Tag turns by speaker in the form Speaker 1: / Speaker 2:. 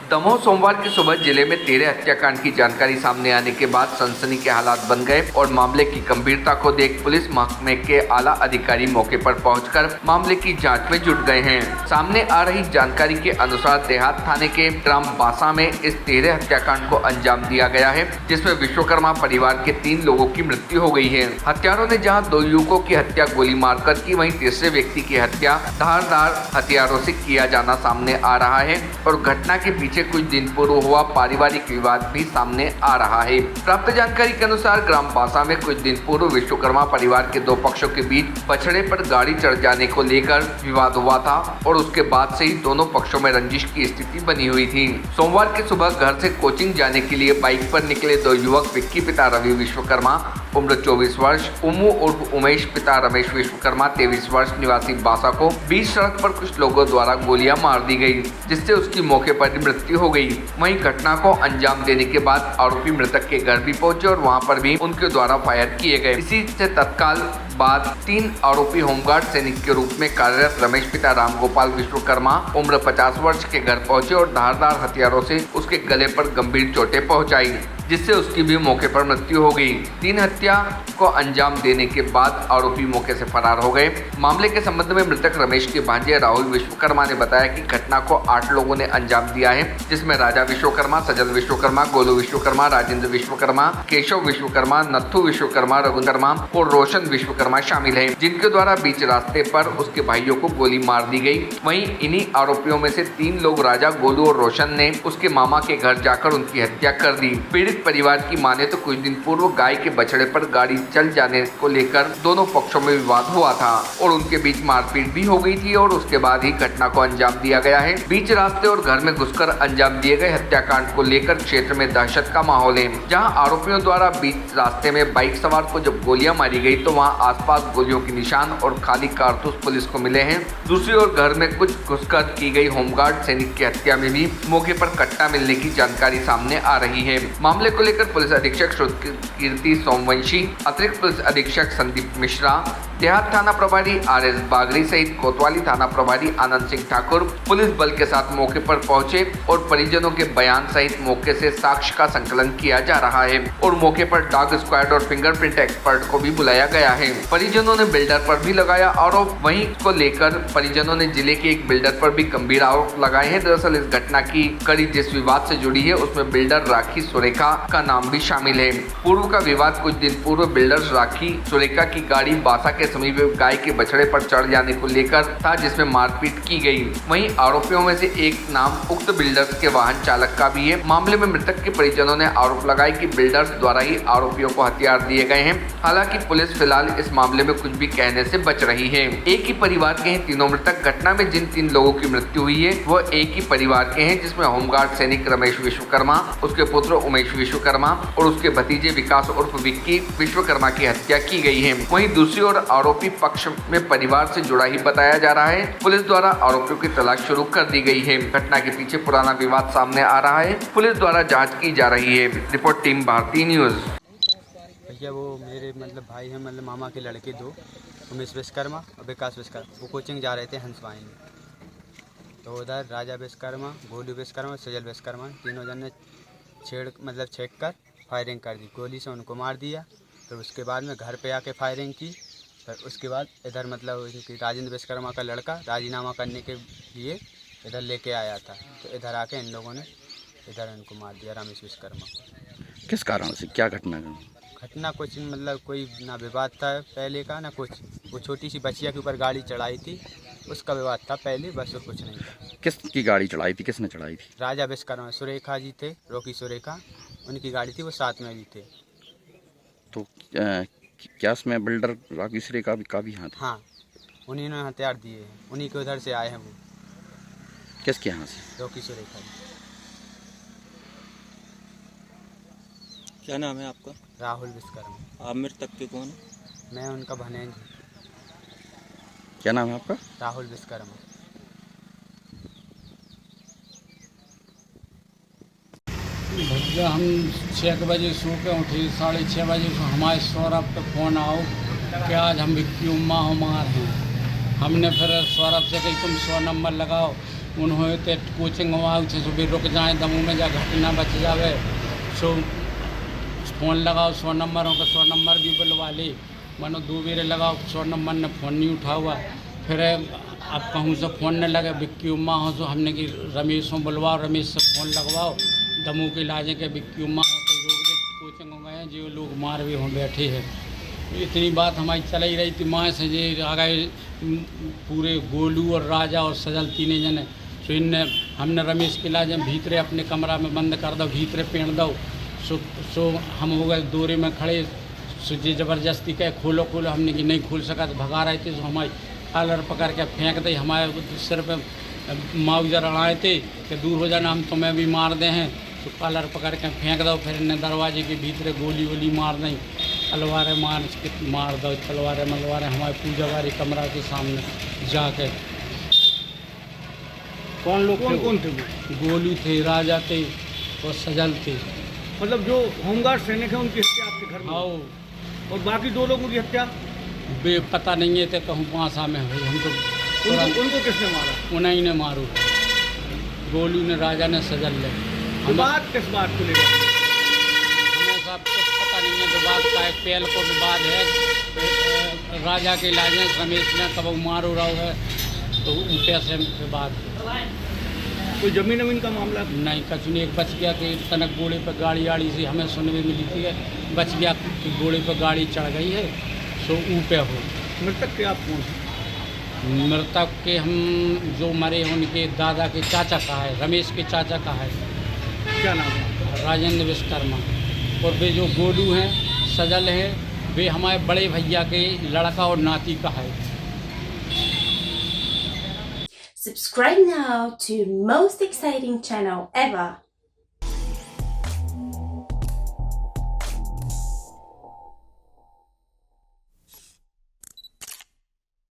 Speaker 1: दमोह सोमवार की सुबह जिले में 13 हत्याकांड की जानकारी सामने आने के बाद सनसनी के हालात बन गए और मामले की गंभीरता को देख पुलिस महकमे के आला अधिकारी मौके पर पहुंचकर मामले की जांच में जुट गए हैं। सामने आ रही जानकारी के अनुसार देहात थाने के ग्राम बासा में इस 13 हत्याकांड को अंजाम दिया गया है, जिसमें विश्वकर्मा परिवार के 3 लोगों की मृत्यु हो गई है। हत्यारों ने जहाँ 2 युवकों की हत्या गोली मारकर की, वहीं तीसरे व्यक्ति की हत्या धारदार हथियारों से किया जाना सामने आ रहा है और घटना के पीछे कुछ दिन पूर्व हुआ पारिवारिक विवाद भी सामने आ रहा है। प्राप्त जानकारी के अनुसार ग्राम बासा में कुछ दिन पूर्व विश्वकर्मा परिवार के 2 पक्षों के बीच बछड़े पर गाड़ी चढ़ जाने को लेकर विवाद हुआ था और उसके बाद से ही दोनों पक्षों में रंजिश की स्थिति बनी हुई थी। सोमवार की सुबह घर से कोचिंग जाने के लिए बाइक पर निकले 2 युवक विक्की पिता रवि विश्वकर्मा उम्र 24 वर्ष, उमू उर्फ उमेश पिता रमेश विश्वकर्मा 23 वर्ष निवासी बासा को बीच सड़क पर कुछ लोगों द्वारा गोलियां मार दी गई, जिससे उसकी मौके पर ही मृत्यु हो गई। वहीं घटना को अंजाम देने के बाद आरोपी मृतक के घर भी पहुंचे और वहां पर भी उनके द्वारा फायर किए गए। इसी से तत्काल बाद 3 आरोपी होमगार्ड सैनिक के रूप में कार्यरत रमेश पिता रामगोपाल विश्वकर्मा उम्र 50 वर्ष के घर पहुंचे और धारदार हथियारों से उसके गले पर गंभीर चोटें पहुंचाई, जिससे उसकी भी मौके पर मृत्यु हो गई। 3 हत्या को अंजाम देने के बाद आरोपी मौके से फरार हो गए। मामले के संबंध में मृतक रमेश के भांजे राहुल विश्वकर्मा ने बताया कि घटना को 8 लोगों ने अंजाम दिया है, जिसमें राजा विश्वकर्मा, सजल विश्वकर्मा, गोलू विश्वकर्मा, राजेंद्र विश्वकर्मा, केशव विश्वकर्मा, नत्थु विश्वकर्मा, रघुकर्मा और रोशन विश्वकर्मा शामिल है, जिनके द्वारा बीच रास्ते पर उसके भाइयों को गोली मार दी गई। वहीं इन्हीं आरोपियों में से 3 लोग राजा, गोलू और रोशन ने उसके मामा के घर जाकर उनकी हत्या कर दी। पीड़ित परिवार की माने तो कुछ दिन पूर्व गाय के बछड़े पर गाड़ी चल जाने को लेकर दोनों पक्षों में विवाद हुआ था और उनके बीच मारपीट भी हो गई थी और उसके बाद ही घटना को अंजाम दिया गया है। बीच रास्ते और घर में घुसकर अंजाम दिए गए हत्याकांड को लेकर क्षेत्र में दहशत का माहौल है, जहां आरोपियों द्वारा बीच रास्ते में बाइक सवार को जब गोलियां मारी गई तो वहां आसपास गोलियों के निशान और खाली कारतूस पुलिस को मिले हैं। दूसरी ओर घर में कुछ घुसकर की गई होमगार्ड सैनिक की हत्या में भी मौके पर कट्टा मिलने की जानकारी सामने आ रही है। मामले को लेकर पुलिस अधीक्षक कीर्ति सोमवंशी, अतिरिक्त पुलिस अधीक्षक संदीप मिश्रा, देहात थाना प्रभारी RS बागरी सहित कोतवाली थाना प्रभारी आनंद सिंह ठाकुर पुलिस बल के साथ मौके पर पहुंचे और परिजनों के बयान सहित मौके से साक्ष्य का संकलन किया जा रहा है और मौके पर डॉग स्क्वाड और फिंगरप्रिंट एक्सपर्ट को भी बुलाया गया है। परिजनों ने बिल्डर पर भी लगाया आरोप। वहीं को लेकर परिजनों ने जिले के एक बिल्डर पर भी गंभीर आरोप लगाए हैं। दरअसल इस घटना की कड़ी जिस विवाद से जुड़ी है उसमें बिल्डर राखी सुरेखा का नाम भी शामिल है। पूर्व का विवाद कुछ दिन पूर्व बिल्डर राखी सुरेखा की गाड़ी बासा के समीप गाय के बछड़े पर चढ़ जाने को लेकर था, जिसमें मारपीट की गई। वहीं आरोपियों में से एक नाम उक्त बिल्डर्स के वाहन चालक का भी है। मामले में मृतक के परिजनों ने आरोप लगाया कि बिल्डर्स द्वारा ही आरोपियों को हथियार दिए गए हैं। हालांकि पुलिस फिलहाल इस मामले में कुछ भी कहने से बच रही है। एक ही परिवार के हैं तीनों मृतक। घटना में जिन 3 लोगों की मृत्यु हुई है वह एक ही परिवार के हैं, जिसमें होमगार्ड सैनिक रमेश विश्वकर्मा, उसके पुत्र उमेश विश्वकर्मा और उसके भतीजे विकास उर्फ विक्की विश्वकर्मा की हत्या की गई है। वहीं दूसरी ओर आरोपी पक्ष में परिवार से जुड़ा ही बताया जा रहा है। पुलिस द्वारा आरोपियों की तलाश शुरू कर दी गई है। घटना के पीछे पुराना विवाद सामने आ रहा है। पुलिस द्वारा जांच की जा रही है। रिपोर्ट टीम भारतीय न्यूज।
Speaker 2: भैया वो मेरे भाई हैं, मामा के लड़के 2 उमेश विश्वकर्मा और विकास विश्वकर्मा, वो कोचिंग जा रहे थे हंसवाई में। तो उधर राजा विश्वकर्मा, गोलू विश्वकर्मा और सजल विश्वकर्मा तीनों जन ने छेक कर फायरिंग कर दी। गोली से उनको मार दिया। तो उसके बाद में घर पे आके फायरिंग की। फिर उसके बाद इधर इनकी राजेंद्र विश्वकर्मा का लड़का राजीनामा करने के लिए इधर लेके आया था। तो इधर आके इन लोगों ने इधर इनको मार दिया, रमेश विश्वकर्मा को।
Speaker 3: किस कारण से, क्या घटना
Speaker 2: कुछ कोई ना विवाद था पहले का ना कुछ। वो छोटी सी बच्चिया के ऊपर गाड़ी चढ़ाई थी, उसका विवाद था पहले, बस और कुछ नहीं था।
Speaker 3: किसकी गाड़ी चढ़ाई थी, किसने चढ़ाई थी?
Speaker 2: राजा विश्वकर्मा, सुरेखा जी थे, रोकी सुरेखा, उनकी गाड़ी थी, वो साथ में भी थे।
Speaker 3: तो क्या इसमें बिल्डर राखी सुरेखा का भी हाथ?
Speaker 2: हाँ, उन्हीं ने हथियार दिए हैं, उन्हीं के उधर से आए हैं वो।
Speaker 3: किसके यहाँ से?
Speaker 2: रोकी सुरेखा जी।
Speaker 4: क्या नाम है आपका?
Speaker 2: राहुल विश्वकर्मा।
Speaker 4: आप मृतक के कौन?
Speaker 2: मैं उनका भनेज।
Speaker 3: क्या नाम है आपका?
Speaker 2: राहुल विश्वकर्मा।
Speaker 5: भैया हम 6 बजे सो के उठे, 6:30 बजे हमारे सौरभ का फ़ोन आओ कि आज हम विक्की उम्मा हमार हैं। हमने फिर सौरभ से कही तुम 100 नंबर लगाओ, उन्होंने ते कोचिंग वहाँ थे सो भी रुक जाए दमू में जा घटना बच जावे सो फ़ोन लगाओ 100 नंबर होगा 100 नंबर भी बुलवा ली मानो 2 बेरे लगाओ 100 नंबर ने फ़ोन नहीं उठा हुआ फिर अब कहूँ से फ़ोन न लगे विक्की उम्मा हो तो हमने कि रमेश हो बुलवाओ रमेश से फ़ोन लगवाओ दमू के इलाजे के विक्की उम्मा हो तो रोक दे कोचिंग हो गए हैं जो लोग मार भी हों बैठे हैं। इतनी बात हमारी चल ही रही थी माँ से जे आ गए पूरे गोलू और राजा और सजल तीन जने सो इनने हमने रमेश के इलाज भीतरे अपने कमरा में बंद कर दो भीतरे पेड़ दो सो हम हो गए दौरे में खड़े सो जी ज़बरदस्ती कहे खोलो खोलो हमने कि नहीं खोल सका तो भगा रहे थे तो हमारी कॉलर पकड़ के फेंक दे हमारे सिर पे मुआवजा लड़ाए थे कि दूर हो जाना हम तुम्हें भी मार दे हैं तो कॉलर पकड़ के फेंक दो फिर इन्हें दरवाजे के भीतरे गोली वोली मार दें तलवारें मार दो तलवारें मलवारें हमारे पूजा वाली कमरा के सामने जाके।
Speaker 6: कौन लोग थे? कौन थे वो?
Speaker 5: गोलू थे राजा थे और सजल थे।
Speaker 6: मतलब जो होमगार्ड सैनिक है उनकी हत्या आपके घर में?
Speaker 5: हाँ
Speaker 6: और बाकी 2 लोगों की हत्या?
Speaker 5: बे पता नहीं है थे कहूँ 5 में हुई हम तो
Speaker 6: उनको किसने मारा?
Speaker 5: उन्हीं ने मारो गोलू ने राजा ने सजल ले।
Speaker 6: तो बात किस बात को लेकर?
Speaker 5: हमें सब कुछ पता नहीं है विवाद का एक पेल को विवाद है राजा के इलाज में रमेश ने कब मारो रहा है तो ऊपर से विवाद है।
Speaker 6: कोई जमीन अमीन का मामला?
Speaker 5: नहीं कछ नहीं एक बच गया कि तनक घोड़े पर गाड़ी आड़ी से हमें सुनने में मिली थी बच गया कि घोड़े पर गाड़ी चढ़ गई है सो ऊपर हो।
Speaker 6: मृतक के आप कौन?
Speaker 5: मृतक के हम जो मरे उनके दादा के चाचा का है रमेश के चाचा का है।
Speaker 6: क्या नाम है?
Speaker 5: राजेंद्र विश्वकर्मा। और वे जो गोलू हैं सजल है वे हमारे बड़े भैया के लड़का और नाती का है।
Speaker 7: Subscribe now to most exciting channel ever.